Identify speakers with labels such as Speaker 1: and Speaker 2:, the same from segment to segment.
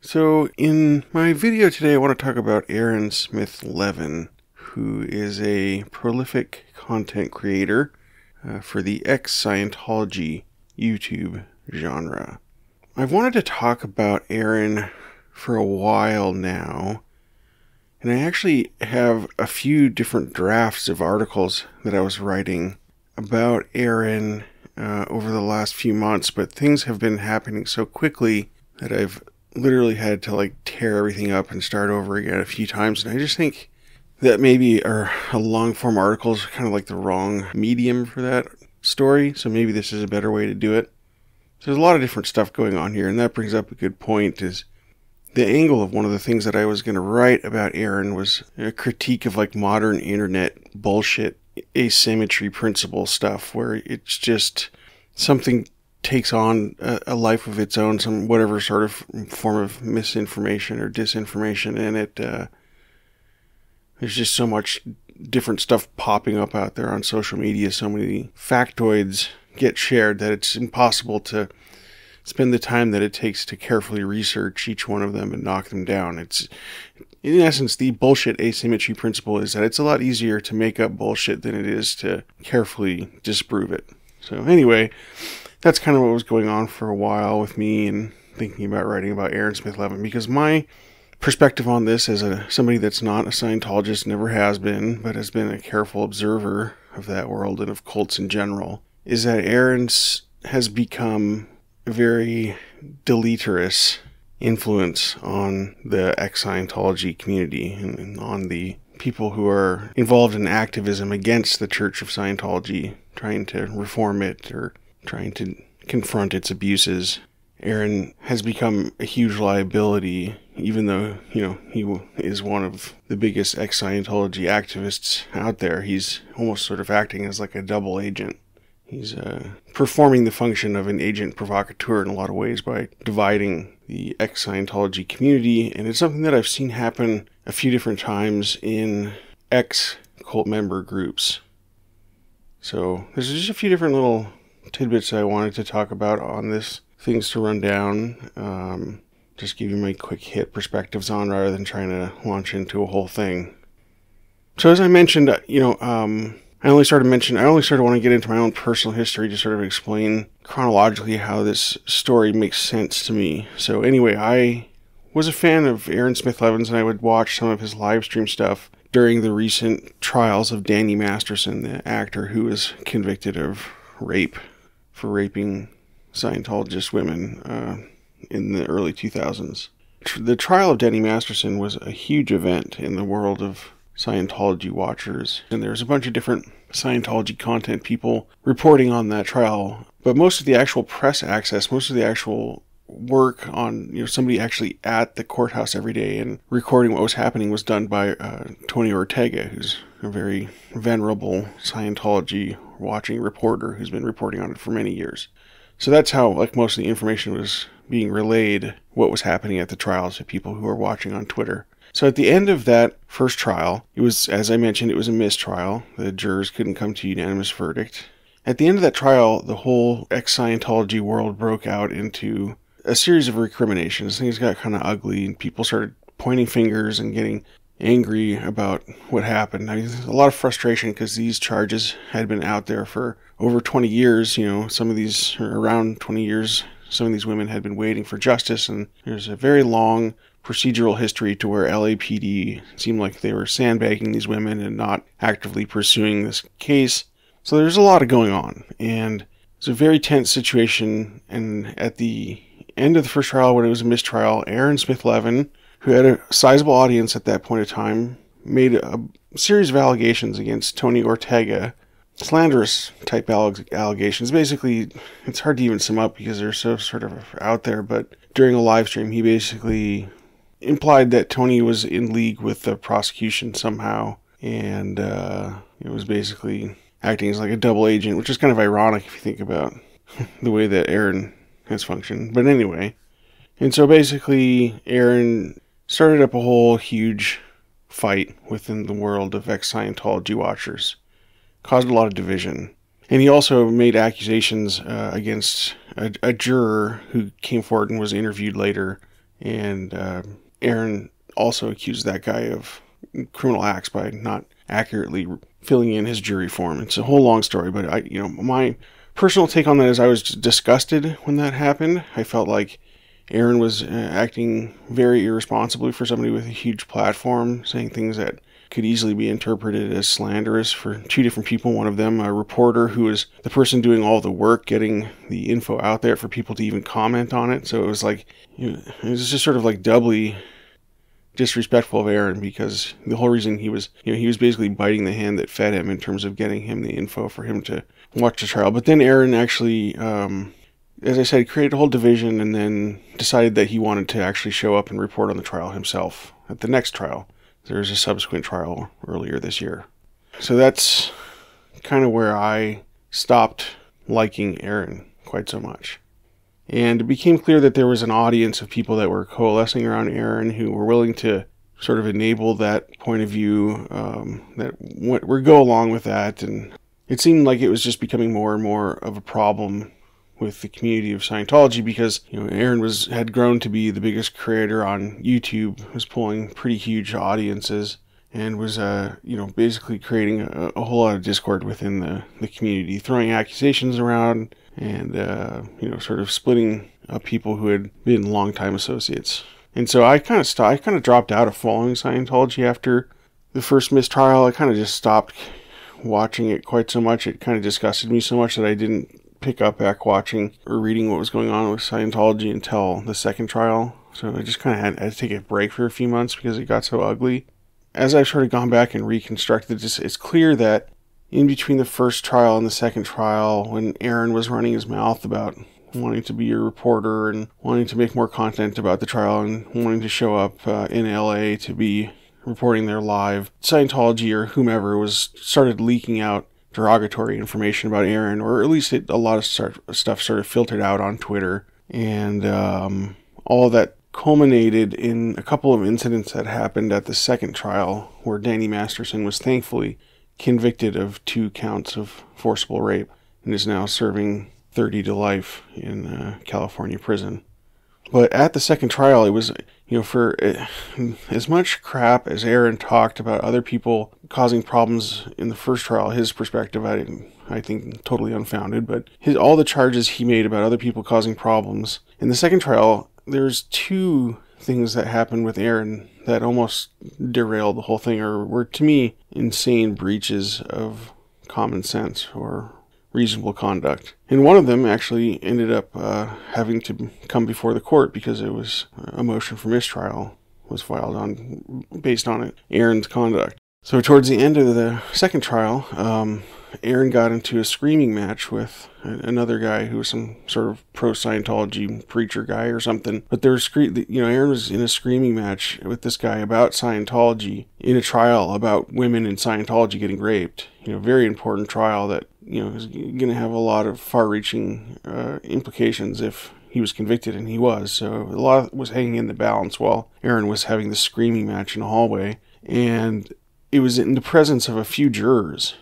Speaker 1: So in my video today, I want to talk about Aaron Smith-Levin, who is a prolific content creator for the ex-Scientology YouTube genre. I've wanted to talk about Aaron for a while now, and I actually have a few different drafts of articles that I was writing about Aaron over the last few months, but things have been happening so quickly that I've literally had to tear everything up and start over again a few times. And I just think that maybe a long form article is kind of like the wrong medium for that story. So maybe this is a better way to do it. So there's a lot of different stuff going on here. And that brings up a good point, is the angle of one of the things that I was going to write about Aaron was a critique of modern internet bullshit, asymmetry principle stuff, where it's just something takes on a life of its own, some whatever sort of form of misinformation or disinformation, and there's just so much different stuff popping up out there on social media, so many factoids get shared that it's impossible to spend the time that it takes to carefully research each one of them and knock them down. It's, in essence, the bullshit asymmetry principle is that it's a lot easier to make up bullshit than it is to carefully disprove it. So anyway, that's kind of what was going on for a while with me and thinking about writing about Aaron Smith-Levin, because my perspective on this as somebody that's not a Scientologist, never has been, but has been a careful observer of that world and of cults in general, is that Aaron has become a very deleterious influence on the ex-Scientology community and on the people who are involved in activism against the Church of Scientology, trying to reform it or trying to confront its abuses. Aaron has become a huge liability, even though, he is one of the biggest ex-Scientology activists out there. He's almost sort of acting as like a double agent. He's performing the function of an agent provocateur in a lot of ways by dividing the ex-Scientology community, and it's something that I've seen happen a few different times in ex-cult member groups. So there's just a few different little tidbits I wanted to talk about on this, things to run down, just give you my quick hit perspectives on, rather than trying to launch into a whole thing. So as I mentioned, I only started wanting to get into my own personal history to sort of explain chronologically how this story makes sense to me. So anyway, I was a fan of Aaron Smith-Levin's, and I would watch some of his live stream stuff during the recent trials of Danny Masterson, the actor who was convicted of rape for raping Scientologist women in the early 2000s. The trial of Danny Masterson was a huge event in the world of Scientology watchers, and there's a bunch of different Scientology content people reporting on that trial, but most of the actual press access, most of the actual work on somebody actually at the courthouse every day and recording what was happening was done by Tony Ortega, who's a very venerable Scientology watching reporter who's been reporting on it for many years. So that's how most of the information was being relayed, what was happening at the trials to people who were watching on Twitter. So at the end of that first trial, it was, as I mentioned, it was a mistrial. The jurors couldn't come to a unanimous verdict. At the end of that trial, the whole ex-Scientology world broke out into a series of recriminations. Things got kind of ugly, and people started pointing fingers and getting angry about what happened. I mean, there's a lot of frustration because these charges had been out there for over 20 years. Some of these, around 20 years, some of these women had been waiting for justice, and there's a very long procedural history to where LAPD seemed like they were sandbagging these women and not actively pursuing this case. So there's a lot going on, and it's a very tense situation. And at the end of the first trial, when it was a mistrial, Aaron Smith-Levin, who had a sizable audience at that point in time, made a series of allegations against Tony Ortega, slanderous type allegations. Basically, it's hard to even sum up because they're so sort of out there, but during a live stream, he basically implied that Tony was in league with the prosecution somehow, and it was basically acting as like a double agent, which is kind of ironic if you think about the way that Aaron has functioned. But anyway, and so basically Aaron started up a whole huge fight within the world of ex-Scientology watchers, caused a lot of division. And he also made accusations against a juror who came forward and was interviewed later And Aaron also accused that guy of criminal acts by not accurately filling in his jury form. It's a whole long story, but my personal take on that is I was disgusted when that happened. I felt like Aaron was acting very irresponsibly for somebody with a huge platform, saying things that could easily be interpreted as slanderous for two different people. One of them, a reporter who was the person doing all the work, getting the info out there for people to even comment on it. So it was like, it was just sort of like doubly disrespectful of Aaron, because the whole reason he was basically biting the hand that fed him in terms of getting him the info for him to watch the trial. But then Aaron actually, as I said, created a whole division and then decided that he wanted to actually show up and report on the trial himself at the next trial. There was a subsequent trial earlier this year. So that's kind of where I stopped liking Aaron quite so much. And it became clear that there was an audience of people that were coalescing around Aaron who were willing to sort of enable that point of view, that would go along with that. And it seemed like it was just becoming more and more of a problem with the community of Scientology, because Aaron had grown to be the biggest creator on YouTube, was pulling pretty huge audiences, and was basically creating a whole lot of discord within the community, throwing accusations around, and sort of splitting up people who had been longtime associates. And so I kind of dropped out of following Scientology after the first mistrial. I kind of just stopped watching it quite so much. It kind of disgusted me so much that I didn't pick up back watching or reading what was going on with Scientology until the second trial. So I just kind of had to take a break for a few months because it got so ugly. As I've sort of gone back and reconstructed this, it's clear that in between the first trial and the second trial, when Aaron was running his mouth about wanting to be a reporter and wanting to make more content about the trial and wanting to show up in LA to be reporting there live, Scientology or whomever started leaking out derogatory information about Aaron, or at least a lot of stuff sort of filtered out on Twitter. And all of that culminated in a couple of incidents that happened at the second trial, where Danny Masterson was thankfully convicted of 2 counts of forcible rape and is now serving 30 to life in California prison. But at the second trial, it was, for as much crap as Aaron talked about other people causing problems in the first trial, his perspective, I think totally unfounded, but all the charges he made about other people causing problems. In the second trial, there's 2 things that happened with Aaron that almost derailed the whole thing, or were, to me, insane breaches of common sense or reasonable conduct. And one of them actually ended up having to come before the court because it was a motion for mistrial was filed based on Aaron's conduct. So towards the end of the second trial, Aaron got into a screaming match with another guy who was some sort of pro-Scientology preacher guy or something. But Aaron was in a screaming match with this guy about Scientology in a trial about women in Scientology getting raped. Very important trial that is going to have a lot of far-reaching implications if he was convicted, and he was. So a lot was hanging in the balance while Aaron was having this screaming match in the hallway. And it was in the presence of a few jurors.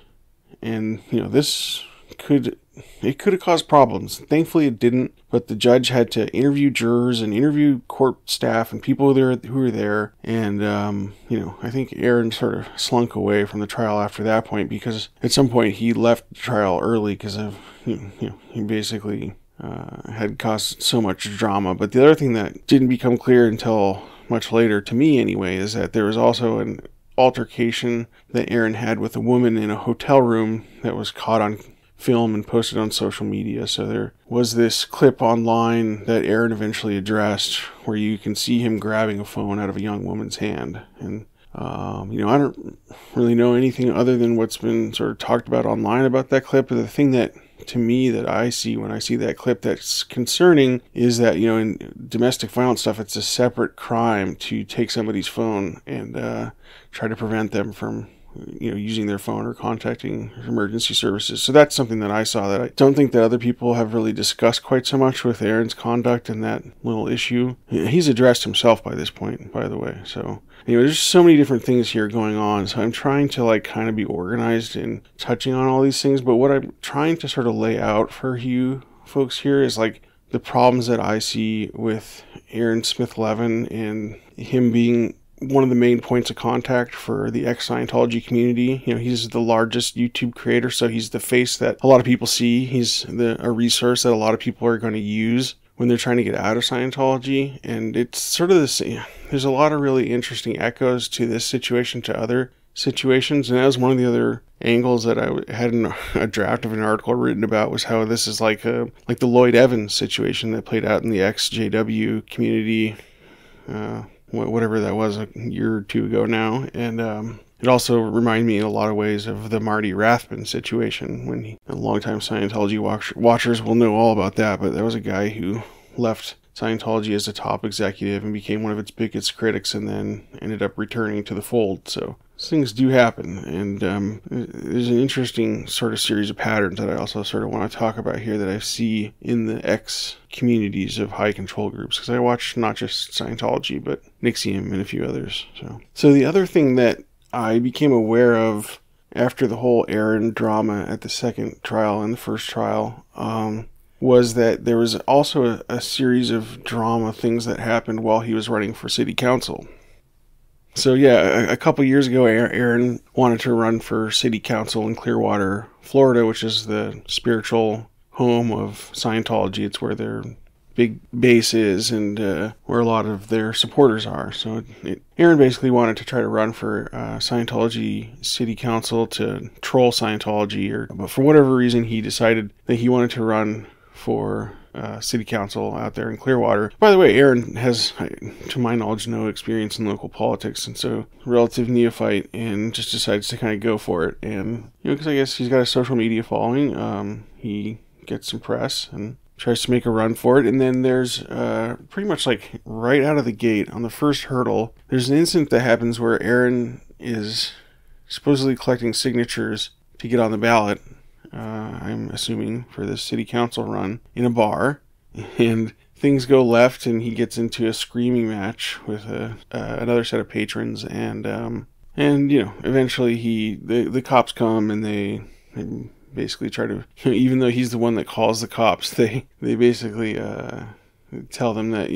Speaker 1: And, this could have caused problems. Thankfully, it didn't. But the judge had to interview jurors and interview court staff and people who were there. And, I think Aaron sort of slunk away from the trial after that point, because at some point he left the trial early because of, he basically had caused so much drama. But the other thing that didn't become clear until much later, to me anyway, is that there was also an altercation that Aaron had with a woman in a hotel room that was caught on film and posted on social media. So there was this clip online that Aaron eventually addressed where you can see him grabbing a phone out of a young woman's hand. And I don't really know anything other than what's been sort of talked about online about that clip. But the thing that, to me, that I see when I see that clip that's concerning is that, in domestic violence stuff, it's a separate crime to take somebody's phone and try to prevent them from, using their phone or contacting emergency services. So that's something that I saw that I don't think that other people have really discussed quite so much with Aaron's conduct and that little issue. He's addressed himself by this point, by the way. So there's so many different things here going on. So I'm trying to kind of be organized in touching on all these things. But what I'm trying to sort of lay out for you folks here is the problems that I see with Aaron Smith-Levin and him being one of the main points of contact for the ex-Scientology community. He's the largest YouTube creator, so he's the face that a lot of people see. He's a resource that a lot of people are going to use when they're trying to get out of Scientology. And it's sort of the same. There's a lot of really interesting echoes to this situation to other situations, and that was one of the other angles that I had in a draft of an article written about, was how this is like the Lloyd Evans situation that played out in the ex-JW community, whatever that was, a year or two ago now. And it also reminded me in a lot of ways of the Marty Rathbun situation, when a longtime Scientology watchers will know all about that, but that was a guy who left Scientology as a top executive and became one of its biggest critics, and then ended up returning to the fold. So things do happen, and there's an interesting sort of series of patterns that I also sort of want to talk about here that I see in the ex-communities of high control groups, because I watch not just Scientology, but NXIVM and a few others. So the other thing that I became aware of after the whole Aaron drama at the second trial and the first trial was that there was also a series of drama things that happened while he was running for city council. So yeah, a couple years ago, Aaron wanted to run for city council in Clearwater, Florida, which is the spiritual home of Scientology. It's where their big base is, and where a lot of their supporters are. So Aaron basically wanted to try to run for Scientology city council to troll Scientology, but for whatever reason, he decided that he wanted to run for city council out there in Clearwater. By the way, Aaron has, to my knowledge, no experience in local politics, and so relative neophyte, and just decides to kind of go for it. And because I guess he's got a social media following, he gets some press and tries to make a run for it. And then there's pretty much like right out of the gate on the first hurdle, there's an incident that happens where Aaron is supposedly collecting signatures to get on the ballot, I'm assuming for this city council run, in a bar, and things go left, and he gets into a screaming match with another set of patrons, and eventually the cops come, and they basically try to, even though he's the one that calls the cops, they basically tell them that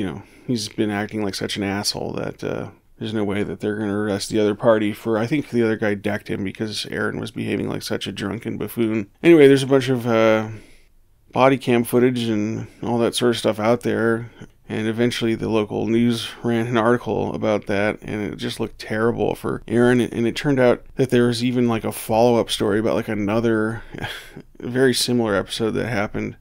Speaker 1: he's been acting like such an asshole that there's no way that they're going to arrest the other party for, I think the other guy decked him because Aaron was behaving like such a drunken buffoon. Anyway, there's a bunch of body cam footage and all that sort of stuff out there, and eventually the local news ran an article about that, and it just looked terrible for Aaron. And it turned out that there was even like a follow-up story about like another very similar episode that happened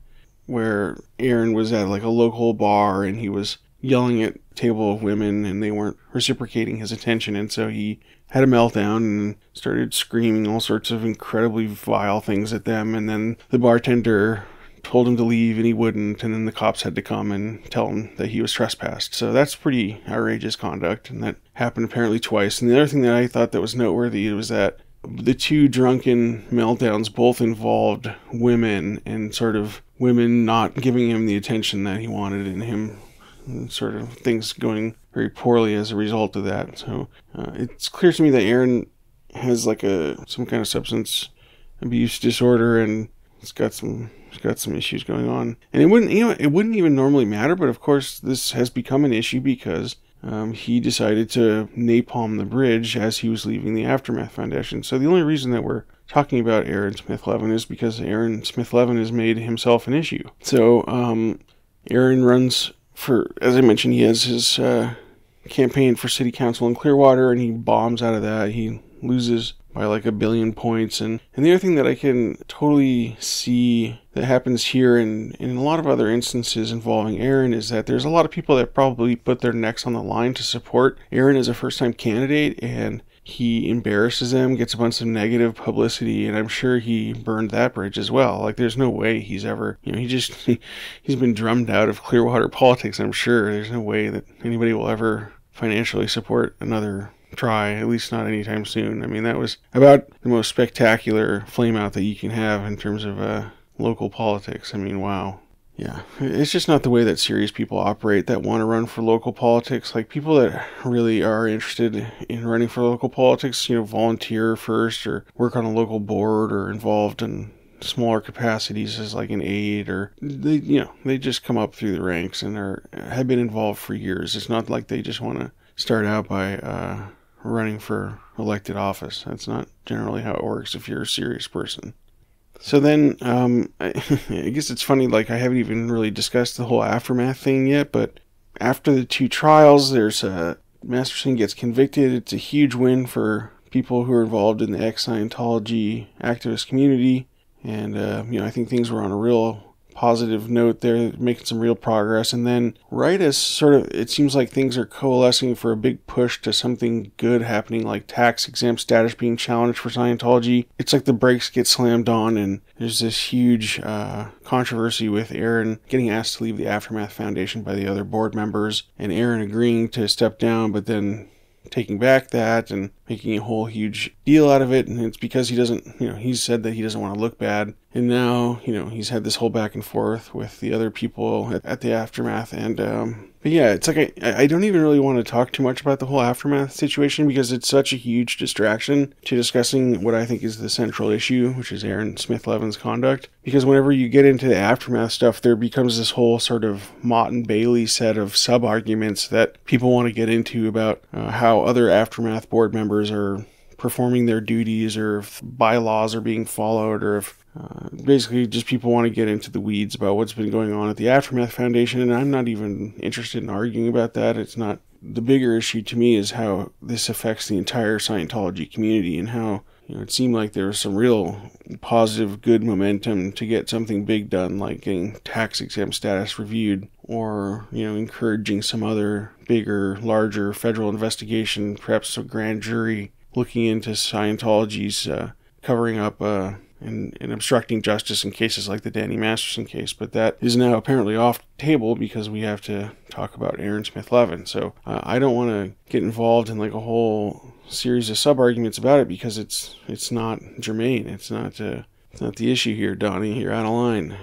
Speaker 1: where Aaron was at like a local bar, and he was yelling at a table of women, and they weren't reciprocating his attention, and so he had a meltdown and started screaming all sorts of incredibly vile things at them. And then the bartender told him to leave, and he wouldn't, and then the cops had to come and tell him that he was trespassed. So that's pretty outrageous conduct, and that happened apparently twice. And the other thing that I thought that was noteworthy was that the two drunken meltdowns both involved women, and sort of women not giving him the attention that he wanted, and him sort of things going very poorly as a result of that. So it's clear to me that Aaron has like some kind of substance abuse disorder, and he's got some issues going on. And it wouldn't even normally matter, but of course this has become an issue because he decided to napalm the bridge as he was leaving the Aftermath Foundation. So the only reason that we're talking about Aaron Smith-Levin is because Aaron Smith-Levin has made himself an issue. So Aaron runs for, as I mentioned, he has his campaign for city council in Clearwater, and he bombs out of that. He loses by like 1 billion points. And the other thing that I can totally see that happens here and in a lot of other instances involving Aaron is that there's a lot of people that probably put their necks on the line to support Aaron as a first-time candidate, and he embarrasses them, gets a bunch of negative publicity, and I'm sure he burned that bridge as well. Like, there's no way he's ever, he's been drummed out of Clearwater politics, I'm sure. There's no way that anybody will ever financially support another try, at least not anytime soon. I mean, that was about the most spectacular flameout that you can have in terms of local politics. I mean, wow. Yeah, it's just not the way that serious people operate that want to run for local politics. Like, people that really are interested in running for local politics, volunteer first or work on a local board or involved in smaller capacities as like an aide, or they just come up through the ranks and have been involved for years. It's not like they just want to start out by running for elected office. That's not generally how it works if you're a serious person. So then, I guess it's funny, like I haven't even really discussed the whole aftermath thing yet, but after the 2 trials, there's Masterson gets convicted. It's a huge win for people who are involved in the ex-Scientology activist community. And, I think things were on a real positive note there, making some real progress. And then right as sort of, it seems like things are coalescing for a big push to something good happening, like tax-exempt status being challenged for Scientology, it's like the brakes get slammed on, and there's this huge controversy with Aaron getting asked to leave the Aftermath Foundation by the other board members, and Aaron agreeing to step down, but then taking back that and making a whole huge deal out of it. And it's because he doesn't, he's said that he doesn't want to look bad. And now, he's had this whole back and forth with the other people at the Aftermath. And, but yeah, it's like, I don't even really want to talk too much about the whole Aftermath situation because it's such a huge distraction to discussing what I think is the central issue, which is Aaron Smith-Levin's conduct. Because whenever you get into the Aftermath stuff, there becomes this whole sort of Mott and Bailey set of sub-arguments that people want to get into about how other Aftermath board members are performing their duties, or if bylaws are being followed, or if basically just people want to get into the weeds about what's been going on at the Aftermath Foundation. And I'm not even interested in arguing about that. It's not. The bigger issue to me is how this affects the entire Scientology community, and how it seemed like there was some real positive, good momentum to get something big done, like getting tax-exempt status reviewed, or, encouraging some other bigger, larger federal investigation, perhaps a grand jury looking into Scientology's covering up and obstructing justice in cases like the Danny Masterson case. But that is now apparently off the table because we have to talk about Aaron Smith-Levin. So I don't want to get involved in like a whole series of sub-arguments about it because it's not germane. It's not the issue here, Donnie. You're out of line.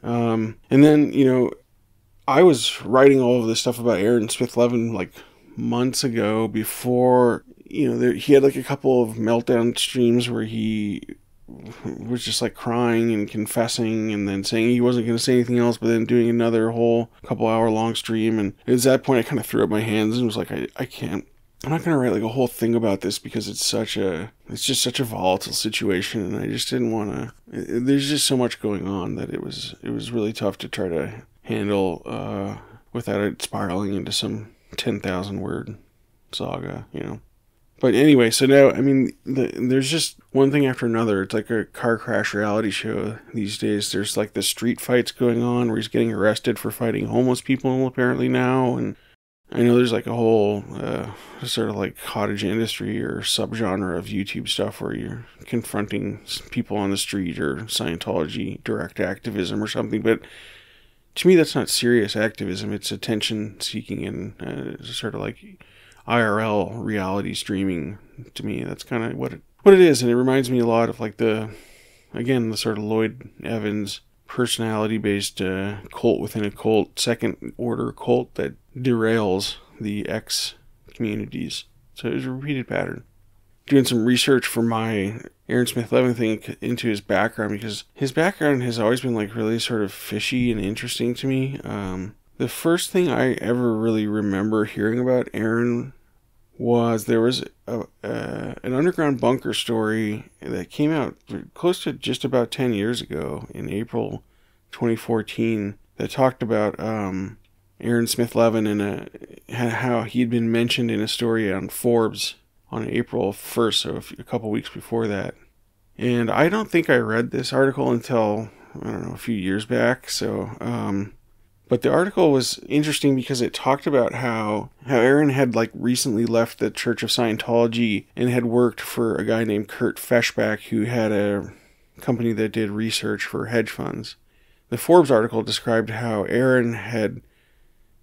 Speaker 1: And then, I was writing all of this stuff about Aaron Smith-Levin like months ago before, he had like a couple of meltdown streams where he was just like crying and confessing and then saying he wasn't going to say anything else, but then doing another whole couple hour long stream. And at that point I kind of threw up my hands and was like, I can't, I'm not going to write like a whole thing about this because it's just such a volatile situation. And I just didn't want to, there's just so much going on that it was really tough to try to handle without it spiraling into some 10,000 word saga, But anyway, so now, there's just one thing after another. It's like a car crash reality show these days. There's like the street fights going on where he's getting arrested for fighting homeless people apparently now. And I know there's like a whole sort of like cottage industry or subgenre of YouTube stuff where you're confronting people on the street, or Scientology direct activism or something. But to me, that's not serious activism. It's attention seeking and sort of like IRL reality streaming. To me, that's kind of what it is. And it reminds me a lot of like the sort of Lloyd Evans personality based cult within a cult, second order cult that derails the X communities. So it was a repeated pattern. Doing some research for my Aaron Smith-Levin thing into his background, because his background has always been like really sort of fishy and interesting to me. The first thing I ever really remember hearing about Aaron was there was an underground bunker story that came out close to just about 10 years ago in April 2014 that talked about Aaron Smith-Levin and how he'd been mentioned in a story on Forbes on April 1st, so a couple weeks before that. And I don't think I read this article until, a few years back. So, but the article was interesting because it talked about how Aaron had like recently left the Church of Scientology and had worked for a guy named Kurt Feshbach, who had a company that did research for hedge funds. The Forbes article described how Aaron had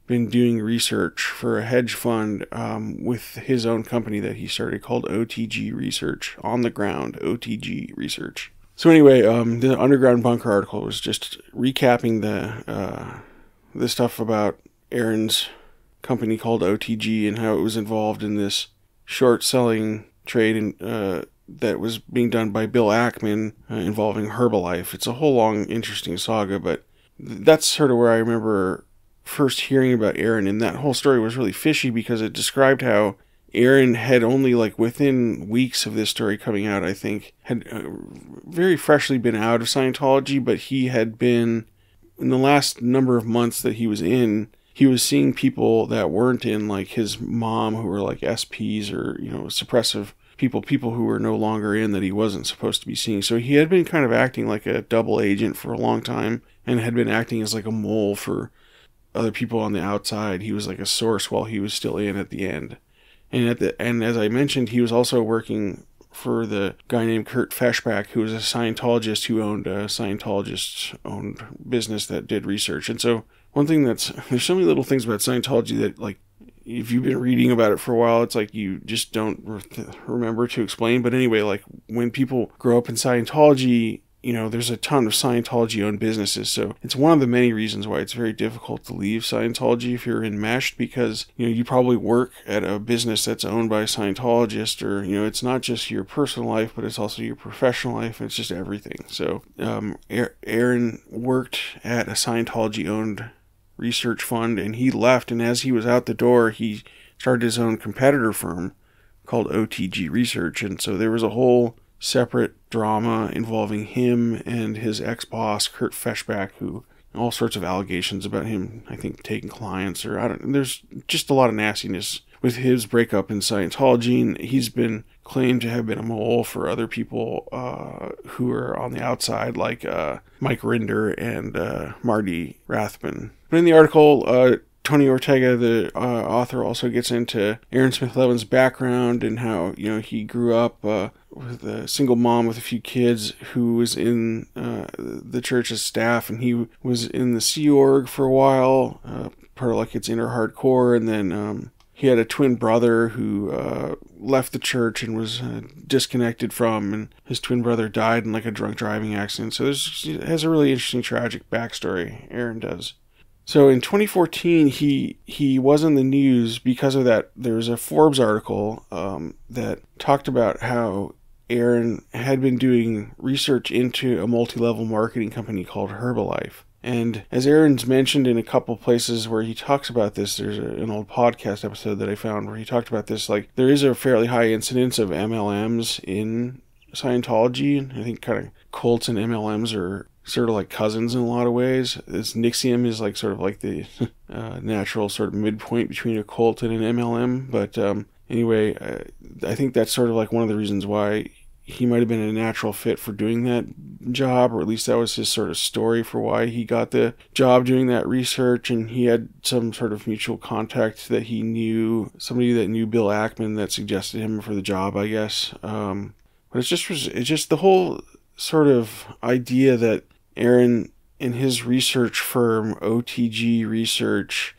Speaker 1: been doing research for a hedge fund with his own company that he started called OTG Research, on the ground OTG Research. So anyway, the Underground Bunker article was just recapping the stuff about Aaron's company called OTG and how it was involved in this short selling trade that was being done by Bill Ackman involving Herbalife. It's a whole long, interesting saga, but that's sort of where I remember first hearing about Aaron, and that whole story was really fishy because it described how Aaron had only, like, within weeks of this story coming out, I think, had very freshly been out of Scientology, but he had been, in the last number of months that he was in, he was seeing people that weren't in, like his mom, who were like SPs or, suppressive people who were no longer in, that he wasn't supposed to be seeing. So he had been kind of acting like a double agent for a long time, and had been acting as like a mole for other people on the outside. He was like a source while he was still in at the end. And as I mentioned, he was also working for the guy named Kurt Feshbach, who was a Scientologist who owned a Scientologist-owned business that did research. And so there's so many little things about Scientology that, like, if you've been reading about it for a while, it's like you just don't remember to explain. But anyway, like, when people grow up in Scientology, there's a ton of Scientology-owned businesses. So it's one of the many reasons why it's very difficult to leave Scientology if you're enmeshed, because, you probably work at a business that's owned by a Scientologist, or, it's not just your personal life, but it's also your professional life, and it's just everything. So Aaron worked at a Scientology-owned research fund, and he left, and as he was out the door, he started his own competitor firm called OTG Research. And so there was a whole separate drama involving him and his ex-boss, Kurt Feshbach, who, all sorts of allegations about him, I think, taking clients, or there's just a lot of nastiness with his breakup in Scientology, and he's been claimed to have been a mole for other people who are on the outside, like Mike Rinder and Marty Rathbun. But in the article, Tony Ortega, the author, also gets into Aaron Smith-Levin's background and how, he grew up with a single mom with a few kids who was in the church's staff, and he was in the Sea Org for a while, part of like its inner hardcore, and then he had a twin brother who left the church and was disconnected from, and his twin brother died in like a drunk driving accident. So it has a really interesting, tragic backstory, Aaron does. So in 2014, he was in the news because of that. There was a Forbes article that talked about how Aaron had been doing research into a multi-level marketing company called Herbalife. And as Aaron's mentioned in a couple places where he talks about this, there's an old podcast episode that I found where he talked about this, like, there is a fairly high incidence of MLMs in Scientology. I think kind of cults and MLMs are sort of like cousins in a lot of ways. This NXIVM is like sort of like the natural sort of midpoint between a cult and an MLM. But anyway, I think that's sort of like one of the reasons why he might have been a natural fit for doing that job, or at least that was his sort of story for why he got the job doing that research. And he had some sort of mutual contact that he knew, somebody that knew Bill Ackman that suggested him for the job, I guess. But it's just the whole sort of idea that Aaron and his research firm, OTG Research,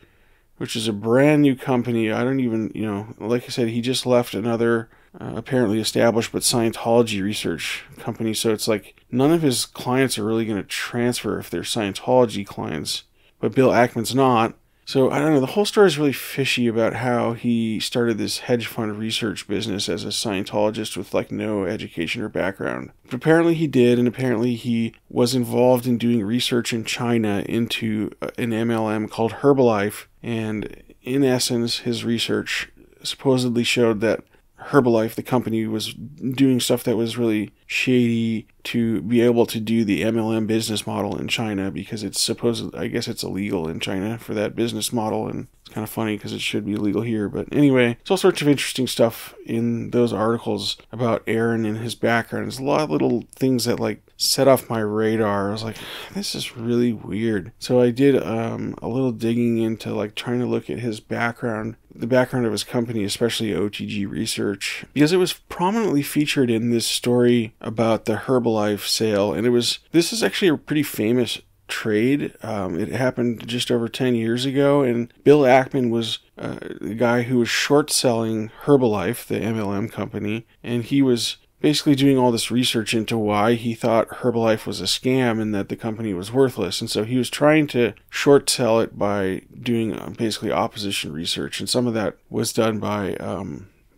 Speaker 1: which is a brand new company, I don't even, like I said, he just left another apparently established but Scientology research company. So it's like none of his clients are really going to transfer if they're Scientology clients, but Bill Ackman's not. So I don't know, the whole story is really fishy about how he started this hedge fund research business as a Scientologist with like no education or background. But apparently he did, and apparently he was involved in doing research in China into an MLM called Herbalife. And in essence, his research supposedly showed that Herbalife, the company, was doing stuff that was really shady to be able to do the MLM business model in China, because it's supposed, I guess it's illegal in China for that business model, and it's kind of funny because it should be illegal here. But anyway, it's all sorts of interesting stuff in those articles about Aaron and his background. There's a lot of little things that like set off my radar. I was like, this is really weird. So I did a little digging into like trying to look at his background, the background of his company, especially OTG Research, because it was prominently featured in this story about the Herbalife sale. And this is actually a pretty famous trade. It happened just over 10 years ago, and Bill Ackman was the guy who was short selling Herbalife, the MLM company, and he was basically doing all this research into why he thought Herbalife was a scam and that the company was worthless. And so he was trying to short sell it by doing basically opposition research. And some of that was done by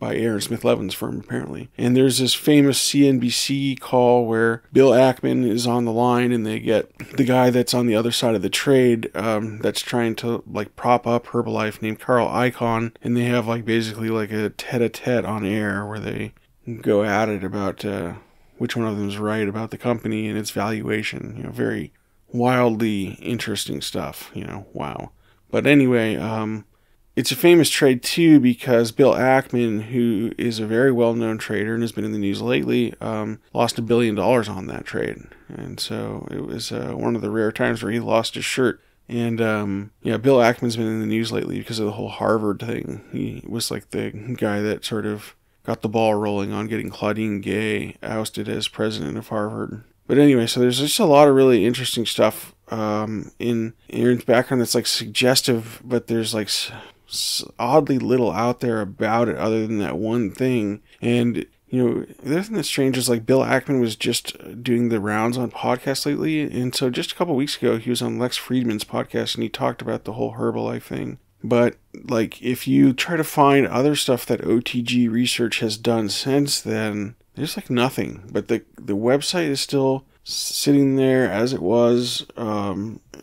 Speaker 1: by Aaron Smith-Levin's firm, apparently. And there's this famous CNBC call where Bill Ackman is on the line, and they get the guy that's on the other side of the trade that's trying to like prop up Herbalife, named Carl Icahn, and they have like basically like a tete-a-tete on air where they go at it about which one of them is right about the company and its valuation. You know, very wildly interesting stuff. You know, wow. But anyway, it's a famous trade too because Bill Ackman, who is a very well-known trader and has been in the news lately, lost $1 billion on that trade. And so it was one of the rare times where he lost his shirt. And Bill Ackman's been in the news lately because of the whole Harvard thing. He was like the guy that sort of got the ball rolling on getting Claudine Gay ousted as president of Harvard. But anyway, so there's just a lot of really interesting stuff in Aaron's background that's like suggestive, but there's like oddly little out there about it other than that one thing. And you know, the other thing that's strange is like Bill Ackman was just doing the rounds on podcasts lately, and so just a couple weeks ago he was on Lex Friedman's podcast and he talked about the whole Herbalife thing. But like if you try to find other stuff that OTG research has done since then, there's like nothing. But the website is still sitting there as it was,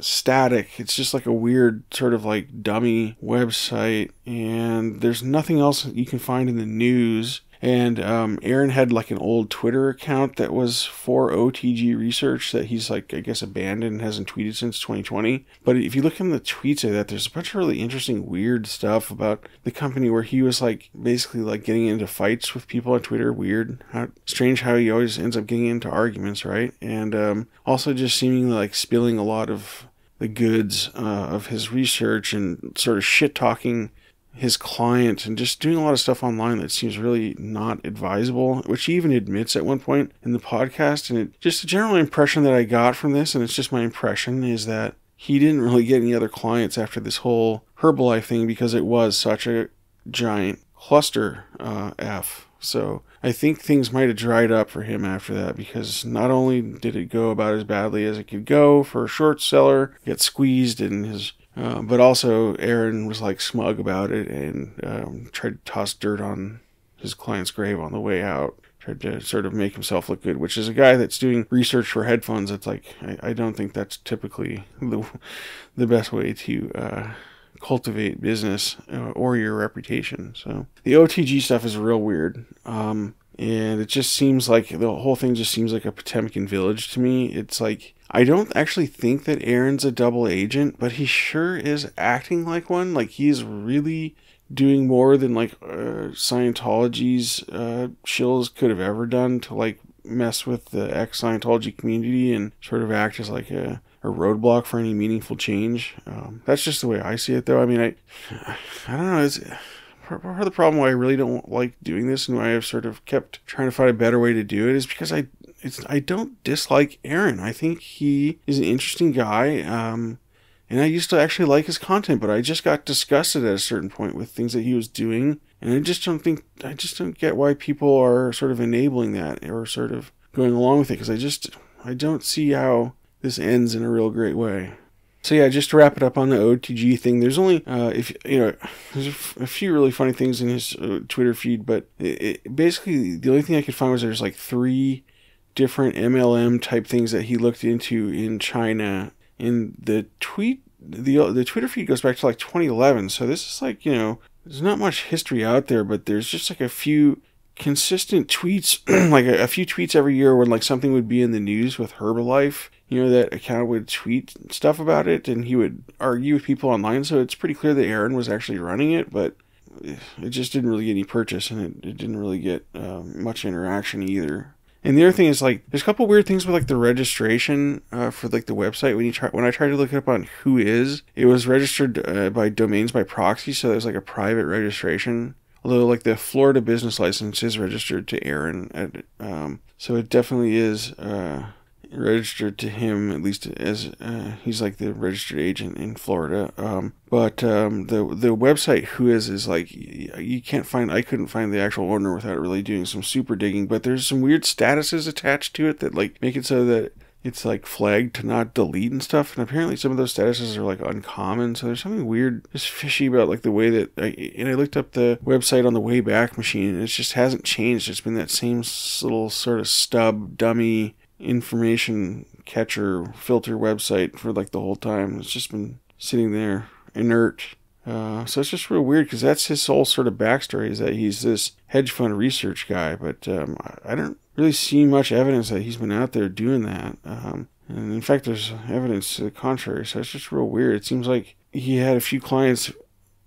Speaker 1: static. It's just like a weird sort of like dummy website, and there's nothing else you can find in the news. And Aaron had like an old Twitter account that was for OTG research that he's like, I guess, abandoned and hasn't tweeted since 2020. But if you look in the tweets of that, there's a bunch of really interesting, weird stuff about the company where he was like basically like getting into fights with people on Twitter. Weird. Strange how he always ends up getting into arguments, right? And also just seemingly like spilling a lot of the goods of his research and sort of shit-talking his client and just doing a lot of stuff online that seems really not advisable, which he even admits at one point in the podcast. And just the general impression that I got from this, and it's just my impression, is that he didn't really get any other clients after this whole Herbalife thing because it was such a giant cluster F. So I think things might have dried up for him after that, because not only did it go about as badly as it could go for a short seller, get squeezed in his but also Aaron was like smug about it and tried to toss dirt on his client's grave on the way out. Tried to sort of make himself look good, which is a guy that's doing research for headphones. It's like, I don't think that's typically the best way to cultivate business or your reputation. So the OTG stuff is real weird. And it just seems like the whole thing just seems like a Potemkin village to me. It's like, I don't actually think that Aaron's a double agent, but he sure is acting like one. Like he's really doing more than like Scientology's shills could have ever done to like mess with the ex-Scientology community and sort of act as like a roadblock for any meaningful change. That's just the way I see it, though. I mean, I don't know. It's part of the problem why I really don't like doing this and why I've sort of kept trying to find a better way to do it is because I don't dislike Aaron. I think he is an interesting guy, and I used to actually like his content, but I just got disgusted at a certain point with things that he was doing, and I just don't get why people are sort of enabling that or sort of going along with it, because I don't see how this ends in a real great way. So yeah, just to wrap it up on the OTG thing, there's only, there's a few really funny things in his Twitter feed, but basically the only thing I could find was there's like 3 different MLM type things that he looked into in China. And the Twitter feed goes back to like 2011. So this is like, there's not much history out there, but there's just like a few consistent tweets, like a few tweets every year when like something would be in the news with Herbalife. That account would tweet stuff about it and he would argue with people online. So it's pretty clear that Aaron was actually running it, but it just didn't really get any purchase and it didn't really get much interaction either. And the other thing is like, there's a couple weird things with like the registration for like the website. When I tried to look it up on Whois, it was registered by domains by proxy. So there's like a private registration. Although like the Florida business license is registered to Aaron. So it definitely is registered to him, at least as he's like the registered agent in Florida. But the website Whois is like, I couldn't find the actual owner without really doing some super digging, but there's some weird statuses attached to it that like make it so that it's like flagged to not delete and stuff. And apparently some of those statuses are like uncommon. So there's something weird, just fishy about like the way that I looked up the website on the Wayback Machine, and it just hasn't changed. It's been that same little sort of stub dummy information catcher filter website for like the whole time. It's just been sitting there inert. So it's just real weird, because that's his whole sort of backstory, is that he's this hedge fund research guy, but I don't really see much evidence that he's been out there doing that. And in fact, there's evidence to the contrary, so it's just real weird. It seems like he had a few clients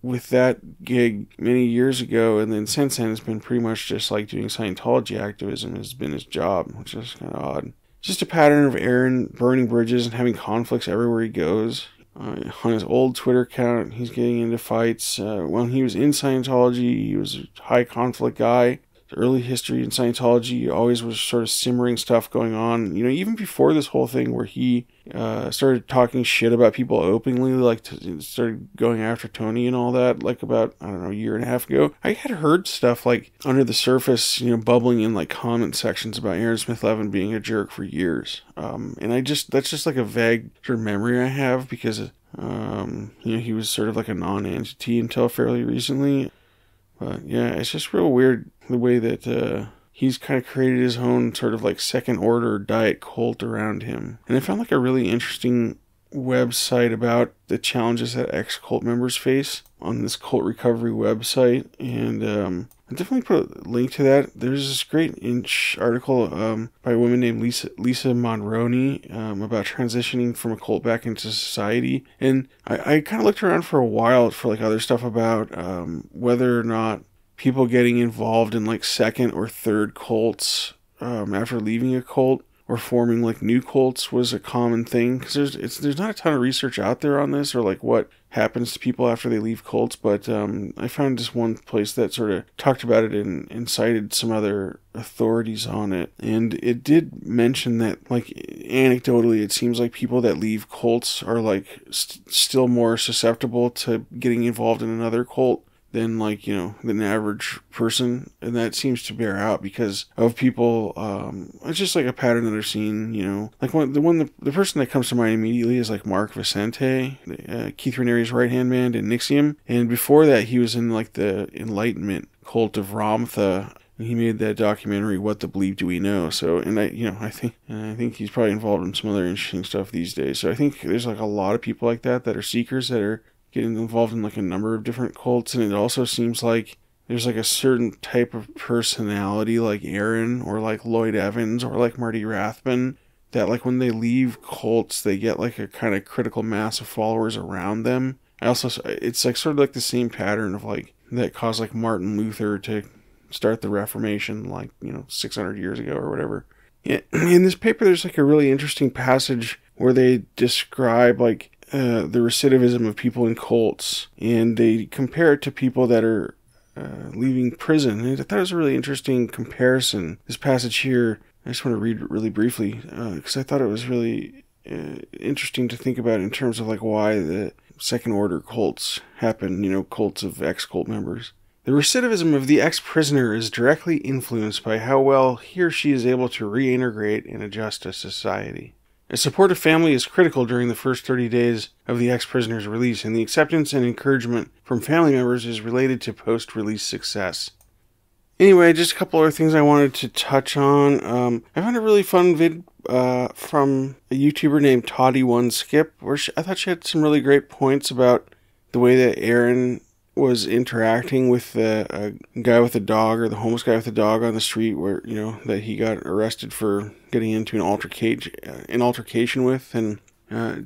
Speaker 1: with that gig many years ago, and then since then it's been pretty much just like doing Scientology activism has been his job, which is kind of odd. It's just a pattern of Aaron burning bridges and having conflicts everywhere he goes. On his old Twitter account, he's getting into fights. When he was in Scientology, he was a high conflict guy. The early history in Scientology always was sort of simmering stuff going on. You know, even before this whole thing where he started talking shit about people openly, like started going after Tony and all that, like about, I don't know, a year and a half ago. I had heard stuff like under the surface, you know, bubbling in like comment sections about Aaron Smith-Levin being a jerk for years. And that's just like a vague sort of memory I have, because, you know, he was sort of like a non-entity until fairly recently. But yeah, it's just real weird the way that he's kind of created his own sort of like second order diet cult around him. And I found like a really interesting website about the challenges that ex-cult members face on this cult recovery website. And I definitely put a link to that. There's this great article by a woman named Lisa Monroney about transitioning from a cult back into society. And I kind of looked around for a while for like other stuff about whether or not people getting involved in like second or third cults after leaving a cult, or forming like new cults, was a common thing, because there's not a ton of research out there on this, or like what happens to people after they leave cults. But I found this one place that sort of talked about it and cited some other authorities on it, and it did mention that, like, anecdotally, it seems like people that leave cults are like still more susceptible to getting involved in another cult than, like, you know, than an average person. And that seems to bear out because of people. It's just like a pattern that I've seen, you know, like the person that comes to mind immediately is like Mark Vicente, Keith Raniere's right-hand man in NXIVM. And before that, he was in like the Enlightenment cult of Ramtha. And he made that documentary, What the Bleep Do We Know? So, and I think he's probably involved in some other interesting stuff these days. So I think there's like a lot of people like that are seekers, that are getting involved in like a number of different cults. And it also seems like there's like a certain type of personality, like Aaron or like Lloyd Evans or like Marty Rathbun, that like when they leave cults, they get like a kind of critical mass of followers around them. It's like sort of like the same pattern of like that caused like Martin Luther to start the Reformation, like, you know, 600 years ago or whatever. Yeah, in this paper, there's like a really interesting passage where they describe like the recidivism of people in cults, and they compare it to people that are leaving prison. And I thought it was a really interesting comparison. This passage here, I just want to read it really briefly, because I thought it was really interesting to think about in terms of like why the second order cults happen, you know, cults of ex-cult members. The recidivism of the ex-prisoner is directly influenced by how well he or she is able to reintegrate and adjust to society. A supportive family is critical during the first 30 days of the ex-prisoner's release, and the acceptance and encouragement from family members is related to post-release success. Anyway, just a couple other things I wanted to touch on. I found a really fun vid from a YouTuber named Toddy1Skip, where I thought she had some really great points about the way that Aaron was interacting with the guy with the dog, or the homeless guy with the dog on the street, where, you know, that he got arrested for getting into an altercation with. And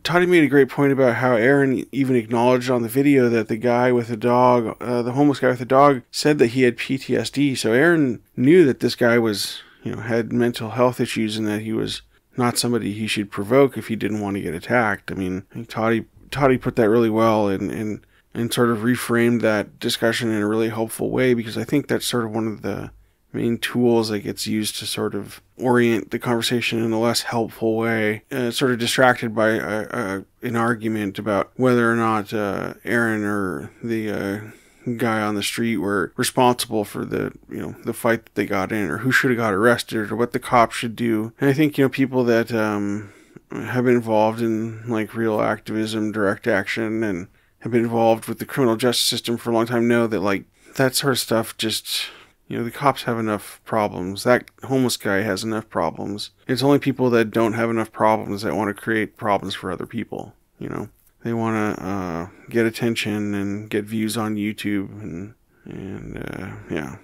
Speaker 1: Toddy made a great point about how Aaron even acknowledged on the video that the guy with the dog, the homeless guy with the dog, said that he had PTSD. So Aaron knew that this guy was, you know, had mental health issues, and that he was not somebody he should provoke if he didn't want to get attacked. I mean, I think Toddy put that really well, and sort of reframed that discussion in a really helpful way, because I think that's sort of one of the main tools that gets used to sort of orient the conversation in a less helpful way, sort of distracted by an argument about whether or not Aaron or the guy on the street were responsible for the fight that they got in, or who should have got arrested, or what the cops should do. And I think, you know, people that have been involved in like real activism, direct action, and have been involved with the criminal justice system for a long time know that like that sort of stuff just, the cops have enough problems. That homeless guy has enough problems. It's only people that don't have enough problems that want to create problems for other people, They want to get attention and get views on YouTube and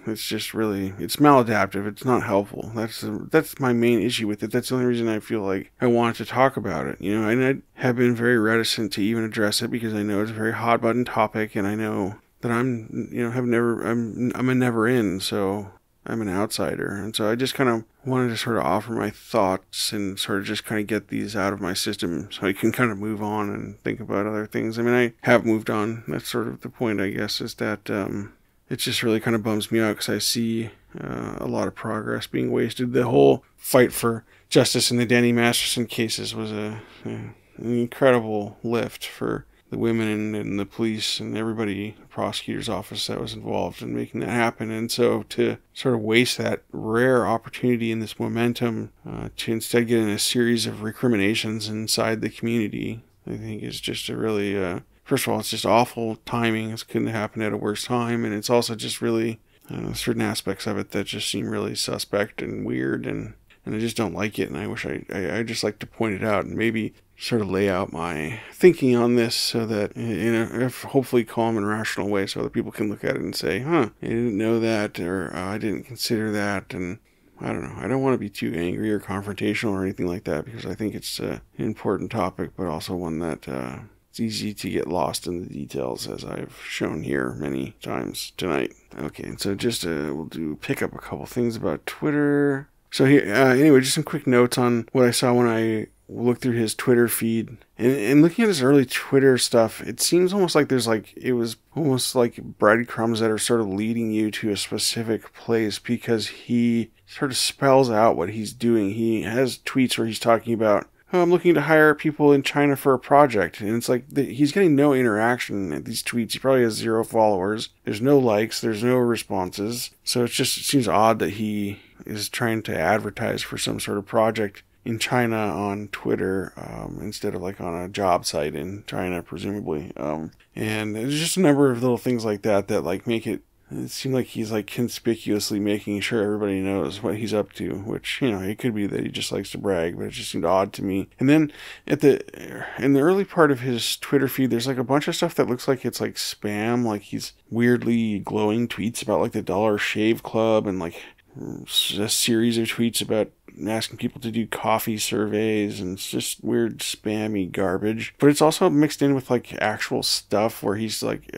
Speaker 1: it's just really, it's maladaptive. It's not helpful. That's my main issue with it. That's the only reason I feel like I wanted to talk about it. And I have been very reticent to even address it because I know it's a very hot button topic, and I know that I'm a never in, so I'm an outsider. And so I just kind of wanted to sort of offer my thoughts and sort of just kind of get these out of my system so I can kind of move on and think about other things. I mean, I have moved on. That's sort of the point, I guess, is that it just really kind of bums me out because I see a lot of progress being wasted. The whole fight for justice in the Danny Masterson cases was an incredible lift for the women and the police and everybody, the prosecutor's office that was involved in making that happen. And so to sort of waste that rare opportunity and this momentum to instead get in a series of recriminations inside the community, I think is just a really, first of all, it's just awful timing. It couldn't happen at a worse time. And it's also just really, certain aspects of it that just seem really suspect and weird, and I just don't like it. And I wish I just like to point it out and maybe sort of lay out my thinking on this so that in a hopefully calm and rational way so other people can look at it and say, I didn't know that, or I didn't consider that. And I don't know. I don't want to be too angry or confrontational or anything like that because I think it's an important topic, but also one that it's easy to get lost in the details, as I've shown here many times tonight. Okay, and so just we'll pick up a couple things about Twitter. So here, anyway, just some quick notes on what I saw when I looked through his Twitter feed. And looking at his early Twitter stuff, it seems almost like it was almost like breadcrumbs that are sort of leading you to a specific place because he sort of spells out what he's doing. He has tweets where he's talking about, I'm looking to hire people in China for a project. And it's like he's getting no interaction at these tweets. He probably has 0 followers. There's no likes. There's no responses. So it seems odd that he is trying to advertise for some sort of project in China on Twitter instead of like on a job site in China, presumably. And there's just a number of little things like that like make it seem like he's like conspicuously making sure everybody knows what he's up to, which, it could be that he just likes to brag, but it just seemed odd to me. And then in the early part of his Twitter feed, there's like a bunch of stuff that looks like it's like spam, like he's weirdly glowing tweets about like the Dollar Shave Club and like a series of tweets about asking people to do coffee surveys, and it's just weird spammy garbage. But it's also mixed in with like actual stuff where he's like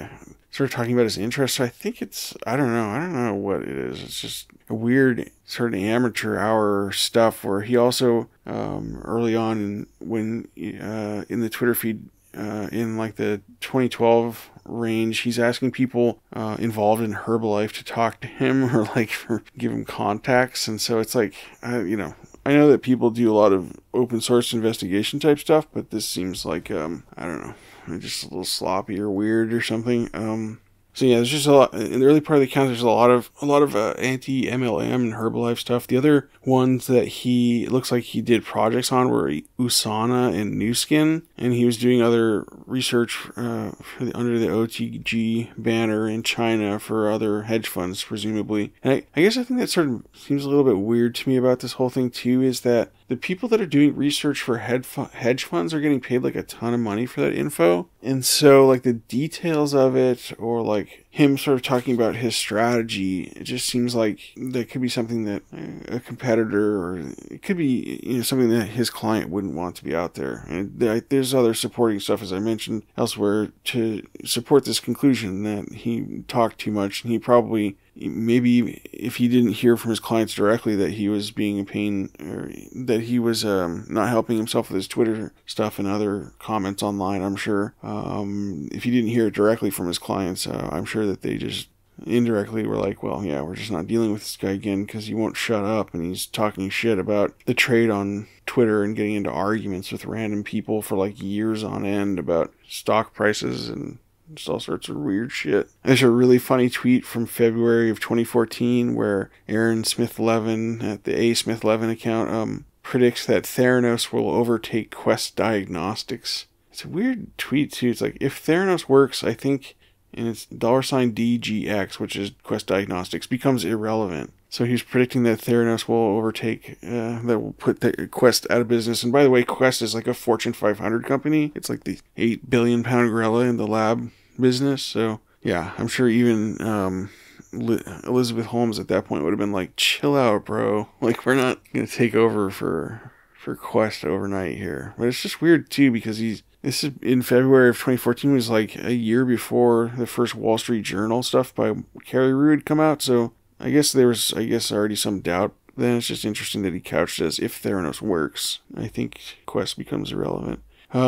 Speaker 1: sort of talking about his interests. So I think I don't know what it is. It's just a weird sort of amateur hour stuff where he also early on in the Twitter feed in like the 2012 range, he's asking people involved in Herbalife to talk to him or like give him contacts. And so it's like, I know that people do a lot of open source investigation type stuff, but this seems like, I don't know, just a little sloppy or weird or something. So yeah, there's just a lot in the early part of the account. There's a lot of anti-MLM and Herbalife stuff. The other ones that it looks like he did projects on were Usana and Nu Skin, and he was doing other research under the OTG banner in China for other hedge funds, presumably. And I guess I think that sort of seems a little bit weird to me about this whole thing too, is that the people that are doing research for hedge funds are getting paid like a ton of money for that info. And so like the details of it, or like him sort of talking about his strategy, it just seems like that could be something that a competitor, or it could be something that his client wouldn't want to be out there. And there's other supporting stuff, as I mentioned elsewhere, to support this conclusion that he talked too much, and he probably, maybe if he didn't hear from his clients directly that he was being a pain, or that he was not helping himself with his Twitter stuff and other comments online, I'm sure. If he didn't hear it directly from his clients, I'm sure that they just indirectly were like, well, yeah, we're just not dealing with this guy again because he won't shut up and he's talking shit about the trade on Twitter and getting into arguments with random people for like years on end about stock prices and just all sorts of weird shit. There's a really funny tweet from February of 2014 where Aaron Smith-Levin at the A. Smith-Levin account predicts that Theranos will overtake Quest Diagnostics. It's a weird tweet too. It's like, if Theranos works, I think, and it's $DGX, which is Quest Diagnostics, becomes irrelevant. So he's predicting that Theranos will overtake, that will put the Quest out of business. And by the way, Quest is like a Fortune 500 company. It's like the 8 billion pound gorilla in the lab business. So yeah, I'm sure even Elizabeth Holmes at that point would have been like, chill out, bro. Like, we're not going to take over for Quest overnight here. But it's just weird too, because this is in February of 2014, was like a year before the first Wall Street Journal stuff by Carrie Rue had come out. So I guess there was, already some doubt. Then it's just interesting that he couched it as, if Theranos works, I think Quest becomes irrelevant.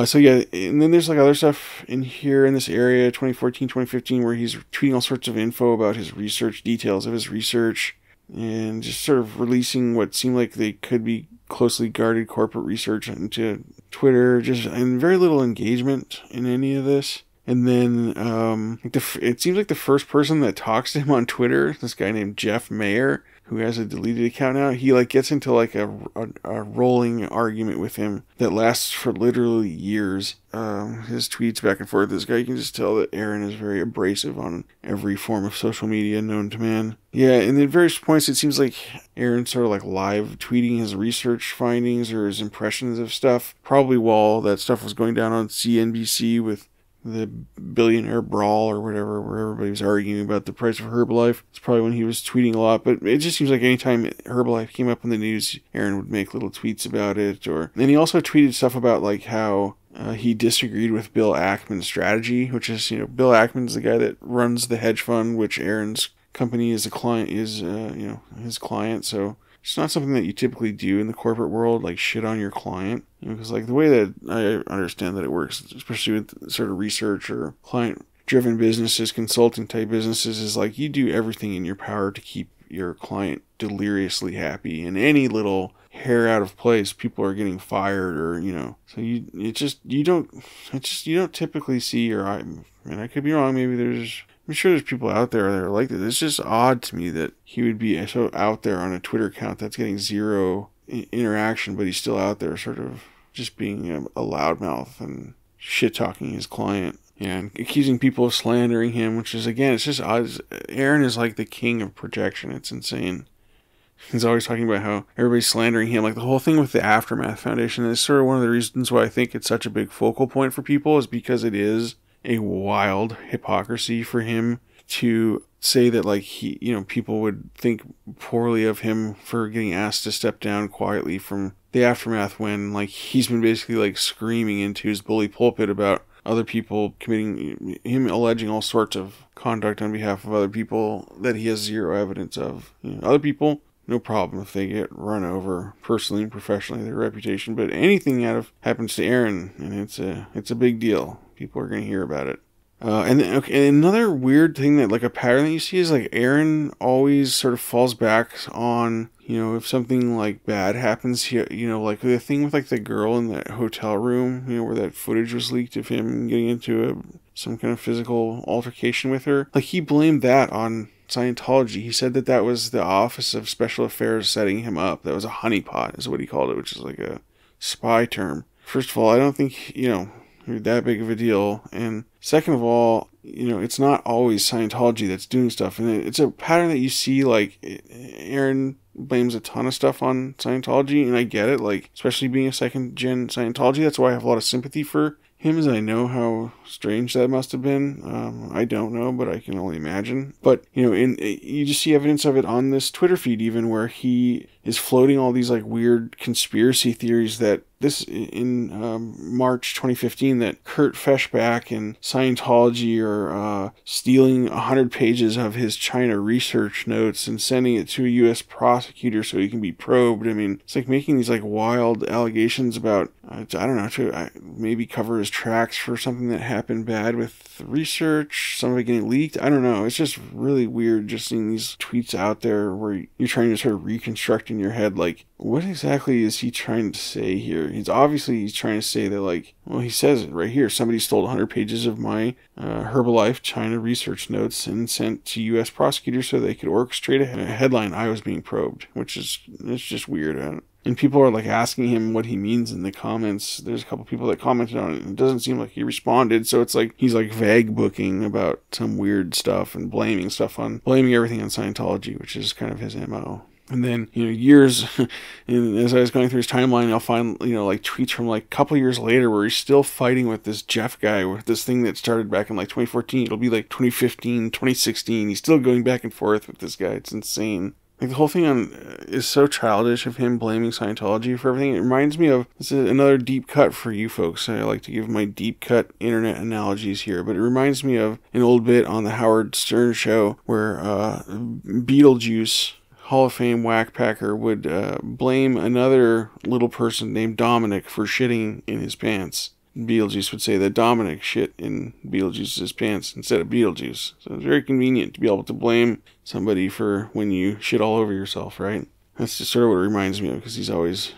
Speaker 1: So yeah, and then there's like other stuff in here in this area, 2014, 2015, where he's tweeting all sorts of info about his research, details of his research, and just sort of releasing what seemed like they could be closely guarded corporate research into Twitter, and very little engagement in any of this. And then it seems like the first person that talks to him on Twitter, this guy named Jeff Mayer, who has a deleted account now, he gets into like a rolling argument with him that lasts for literally years. His tweets back and forth. This guy, you can just tell that Aaron is very abrasive on every form of social media known to man. Yeah, and at various points it seems like Aaron's sort of like live tweeting his research findings or his impressions of stuff, probably while that stuff was going down on CNBC with the billionaire brawl or whatever, where everybody was arguing about the price of Herbalife. It's probably when he was tweeting a lot, but it just seems like anytime Herbalife came up in the news, Aaron would make little tweets about it. And he also tweeted stuff about like how he disagreed with Bill Ackman's strategy, which is, Bill Ackman's the guy that runs the hedge fund, which Aaron's company is his client. So it's not something that you typically do in the corporate world, like shit on your client. Because like the way that I understand that it works, especially with sort of research or client-driven businesses, consulting-type businesses, is like you do everything in your power to keep your client deliriously happy. And any little hair out of place, people are getting fired, or So you don't typically see, and I could be wrong. I'm sure there's people out there that are like this. It's just odd to me that he would be so out there on a Twitter account that's getting zero interaction, but he's still out there sort of just being a loudmouth and shit-talking his client. Yeah, and accusing people of slandering him, which is, again, it's just odd. Aaron is like the king of projection. It's insane. He's always talking about how everybody's slandering him. Like the whole thing with the Aftermath Foundation is sort of one of the reasons why I think it's such a big focal point for people, is because it is a wild hypocrisy for him to say that like people would think poorly of him for getting asked to step down quietly from the Aftermath, when like he's been basically like screaming into his bully pulpit about other people him alleging all sorts of conduct on behalf of other people that he has zero evidence of. Other people, no problem if they get run over personally and professionally, their reputation, but anything happens to Aaron, and it's a big deal. People are going to hear about it. And another weird thing that, like, a pattern that you see is, like, Aaron always sort of falls back on, if something, like, bad happens here, like the thing with, like, the girl in that hotel room, where that footage was leaked of him getting into some kind of physical altercation with her. Like, he blamed that on Scientology. He said that was the Office of Special Affairs setting him up. That was a honeypot, is what he called it, which is like a spy term. First of all, I don't think, that big of a deal. And second of all, it's not always Scientology that's doing stuff. And it's a pattern that you see, like, Aaron blames a ton of stuff on Scientology, and I get it, like, especially being a second-gen Scientology. That's why I have a lot of sympathy for him, as I know how strange that must have been. I don't know, but I can only imagine. But, you just see evidence of it on this Twitter feed, even, where he is floating all these, like, weird conspiracy theories that in March 2015, that Kurt Feshbach and Scientology are stealing 100 pages of his China research notes and sending it to a U.S. prosecutor so he can be probed. I mean, it's like making these, like, wild allegations about, I don't know, to maybe cover his tracks for something that happened bad with research, some of it getting leaked. I don't know. It's just really weird just seeing these tweets out there where you're trying to sort of reconstruct in your head, like, what exactly is he trying to say here? He's trying to say that, like, well, he says it right here. Somebody stole 100 pages of my Herbalife China research notes and sent to U.S. prosecutors so they could orchestrate a headline. I was being probed, which is, it's just weird. And people are like asking him what he means in the comments. There's a couple people that commented on it, and it doesn't seem like he responded. So it's like he's like vague booking about some weird stuff and blaming everything on Scientology, which is kind of his MO. And then, years, and as I was going through his timeline, I'll find, like tweets from like a couple years later where he's still fighting with this Jeff guy with this thing that started back in like 2014. It'll be like 2015, 2016. He's still going back and forth with this guy. It's insane. Like, the whole thing is so childish of him blaming Scientology for everything. It reminds me of, this is another deep cut for you folks. I like to give my deep cut internet analogies here, but it reminds me of an old bit on the Howard Stern show where Beetlejuice, Hall of Fame whackpacker, would blame another little person named Dominic for shitting in his pants. Beetlejuice would say that Dominic shit in Beetlejuice's pants instead of Beetlejuice. So it's very convenient to be able to blame somebody for when you shit all over yourself, right? That's just sort of what it reminds me of, because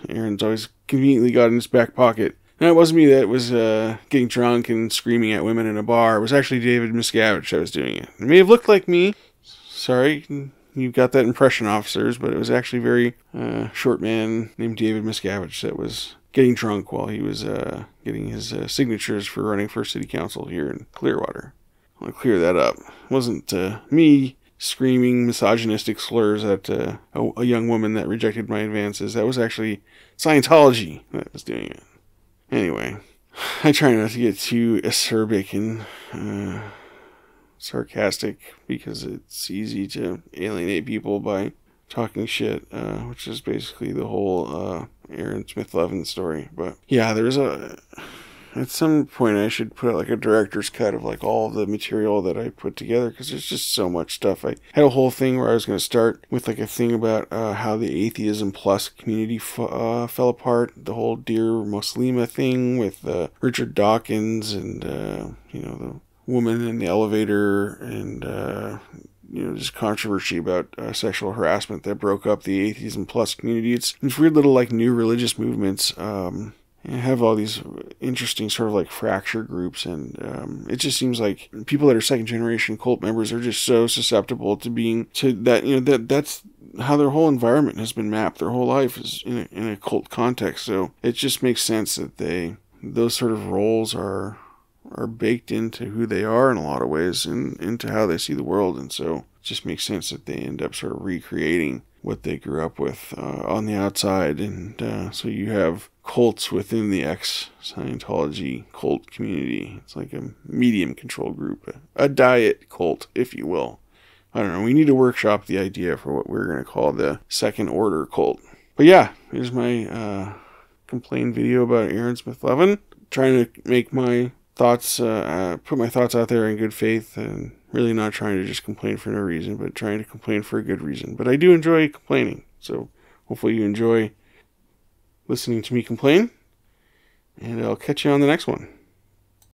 Speaker 1: Aaron's always conveniently got in his back pocket. And it wasn't me that was getting drunk and screaming at women in a bar. It was actually David Miscavige that was doing it. It may have looked like me. Sorry, you got that impression, officers, but it was actually a very short man named David Miscavige that was getting drunk while he was getting his signatures for running for city council here in Clearwater. I want to clear that up. It wasn't me screaming misogynistic slurs at a young woman that rejected my advances. That was actually Scientology that was doing it. Anyway, I try not to get too acerbic and sarcastic, because it's easy to alienate people by talking shit, which is basically the whole Aaron Smith-Levin story. But yeah, at some point I should put out like a director's cut of like all the material that I put together, because there's just so much stuff. I had a whole thing where I was going to start with like a thing about how the Atheism Plus community fell apart, the whole Dear Muslima thing with Richard Dawkins and the woman in the elevator, and just controversy about sexual harassment that broke up the Atheism Plus community. It's weird little like new religious movements have all these interesting sort of like fracture groups, and it just seems like people that are second generation cult members are just so susceptible to that. That's how their whole environment has been mapped. Their whole life is in a cult context, so it just makes sense that those sort of roles are baked into who they are in a lot of ways, and into how they see the world. And so it just makes sense that they end up sort of recreating what they grew up with on the outside. And so you have cults within the ex-Scientology cult community. It's like a medium control group, a diet cult, if you will. I don't know. We need to workshop the idea for what we're going to call the second order cult. But yeah, here's my complaint video about Aaron Smith-Levin. Trying to make my thoughts, put my thoughts out there in good faith, and really not trying to just complain for no reason, but trying to complain for a good reason. But I do enjoy complaining, so hopefully you enjoy listening to me complain, and I'll catch you on the next one.